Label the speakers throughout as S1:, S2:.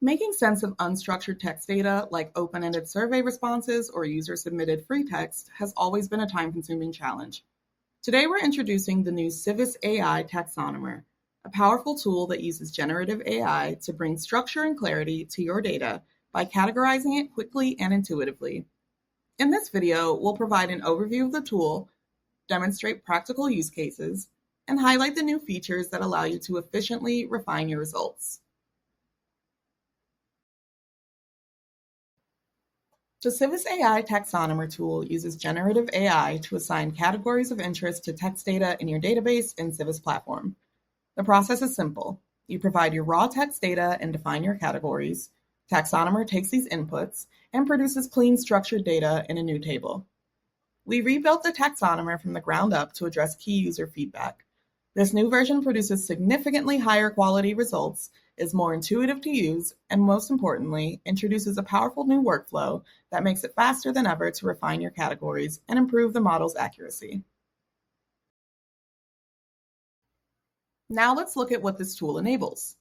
S1: Making sense of unstructured text data like open-ended survey responses or user-submitted free text has always been a time-consuming challenge. Today we're introducing the new Civis AI Taxonomer, a powerful tool that uses generative AI to bring structure and clarity to your data by categorizing it quickly and intuitively. In this video, we'll provide an overview of the tool, demonstrate practical use cases, and highlight the new features that allow you to efficiently refine your results. The Civis AI Taxonomer tool uses generative AI to assign categories of interest to text data in your database in Civis platform. The process is simple. You provide your raw text data and define your categories. Taxonomer takes these inputs and produces clean, structured data in a new table. We rebuilt the taxonomer from the ground up to address key user feedback. This new version produces significantly higher quality results, is more intuitive to use, and most importantly, introduces a powerful new workflow that makes it faster than ever to refine your categories and improve the model's accuracy. Now let's look at what this tool enables.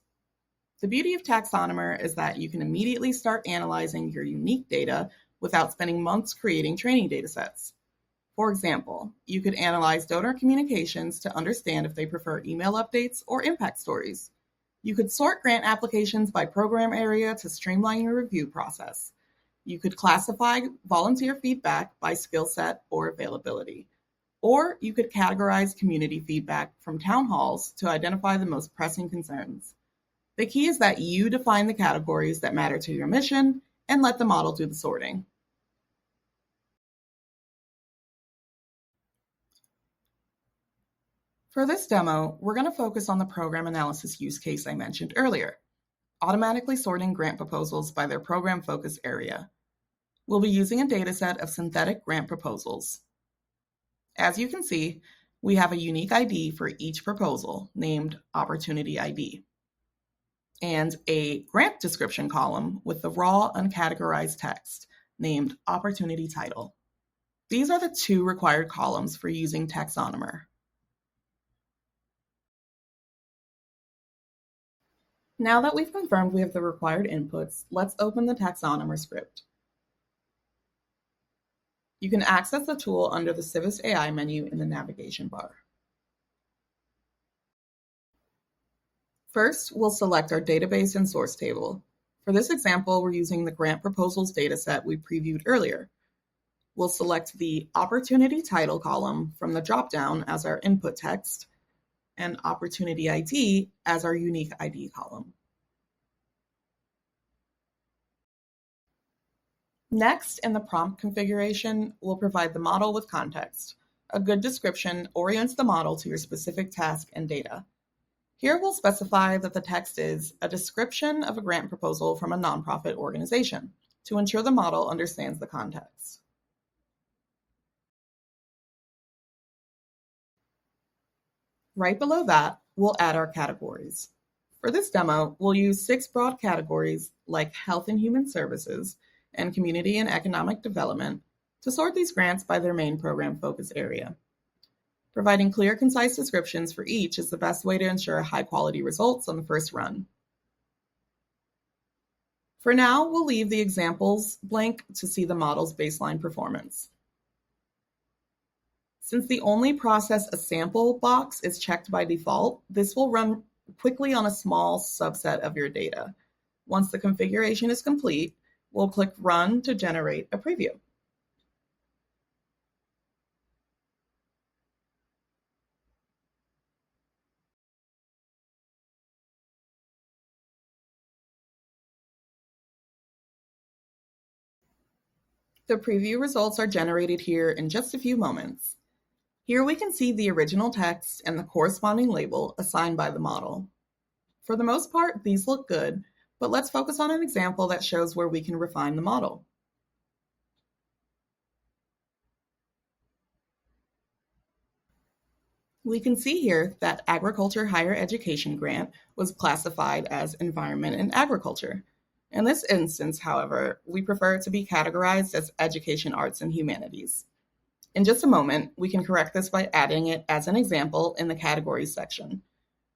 S1: The beauty of Taxonomer is that you can immediately start analyzing your unique data without spending months creating training datasets. For example, you could analyze donor communications to understand if they prefer email updates or impact stories. You could sort grant applications by program area to streamline your review process. You could classify volunteer feedback by skill set or availability. Or you could categorize community feedback from town halls to identify the most pressing concerns. The key is that you define the categories that matter to your mission and let the model do the sorting. For this demo, we're going to focus on the program analysis use case I mentioned earlier, automatically sorting grant proposals by their program focus area. We'll be using a dataset of synthetic grant proposals. As you can see, we have a unique ID for each proposal named Opportunity ID, and a grant description column with the raw uncategorized text named Opportunity Title. These are the two required columns for using Taxonomer. Now that we've confirmed we have the required inputs, let's open the Taxonomer script. You can access the tool under the Civis AI menu in the navigation bar. First, we'll select our database and source table. For this example, we're using the grant proposals dataset we previewed earlier. We'll select the Opportunity Title column from the dropdown as our input text, and Opportunity ID as our unique ID column. Next, in the prompt configuration, we'll provide the model with context. A good description orients the model to your specific task and data. Here we'll specify that the text is a description of a grant proposal from a nonprofit organization to ensure the model understands the context. Right below that, we'll add our categories. For this demo, we'll use 6 broad categories like Health and Human Services and Community and Economic Development to sort these grants by their main program focus area. Providing clear, concise descriptions for each is the best way to ensure high-quality results on the first run. For now, we'll leave the examples blank to see the model's baseline performance. Since the only process a sample box is checked by default, this will run quickly on a small subset of your data. Once the configuration is complete, we'll click Run to generate a preview. The preview results are generated here in just a few moments. Here we can see the original text and the corresponding label assigned by the model. For the most part, these look good, but let's focus on an example that shows where we can refine the model. We can see here that Agriculture Higher Education Grant was classified as Environment and Agriculture. In this instance, however, we prefer it to be categorized as Education, Arts, and Humanities. In just a moment, we can correct this by adding it as an example in the Categories section.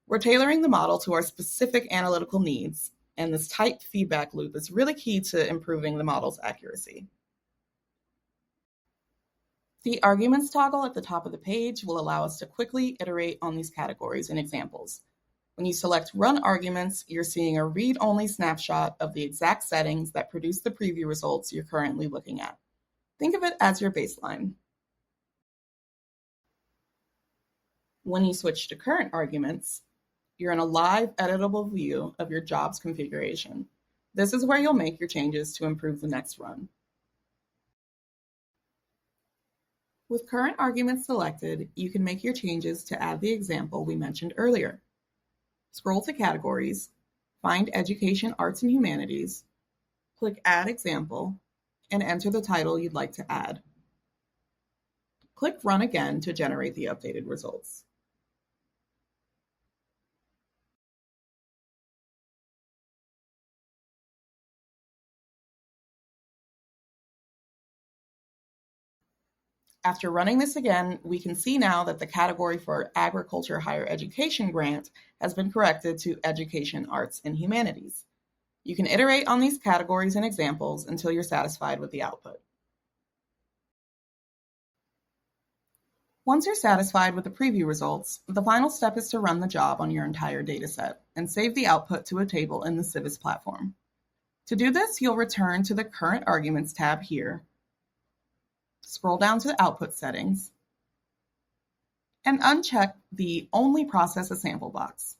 S1: We're tailoring the model to our specific analytical needs, and this typed feedback loop is really key to improving the model's accuracy. The arguments toggle at the top of the page will allow us to quickly iterate on these categories and examples. When you select Run Arguments, you're seeing a read-only snapshot of the exact settings that produce the preview results you're currently looking at. Think of it as your baseline. When you switch to Current Arguments, you're in a live editable view of your job's configuration. This is where you'll make your changes to improve the next run. With current arguments selected, you can make your changes to add the example we mentioned earlier. Scroll to Categories, find Education, Arts, and Humanities, click Add Example, and enter the title you'd like to add. Click Run again to generate the updated results. After running this again, we can see now that the category for Agriculture Higher Education grant has been corrected to Education, Arts, and Humanities. You can iterate on these categories and examples until you're satisfied with the output. Once you're satisfied with the preview results, the final step is to run the job on your entire dataset and save the output to a table in the Civis platform. To do this, you'll return to the Current Arguments tab here, scroll down to the Output Settings, and uncheck the Only Process a Sample box.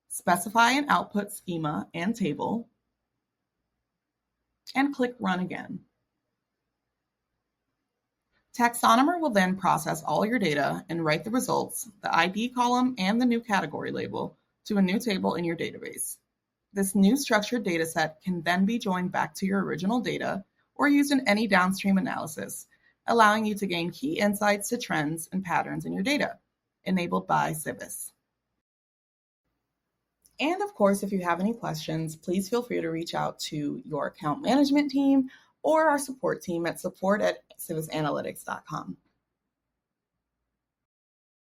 S1: Specify an output schema and table, and click Run again. Taxonomer will then process all your data and write the results, the ID column, and the new category label to a new table in your database. This new structured dataset can then be joined back to your original data or used in any downstream analysis, allowing you to gain key insights to trends and patterns in your data, enabled by Civis. And of course, if you have any questions, please feel free to reach out to your account management team or our support team at support@civisanalytics.com.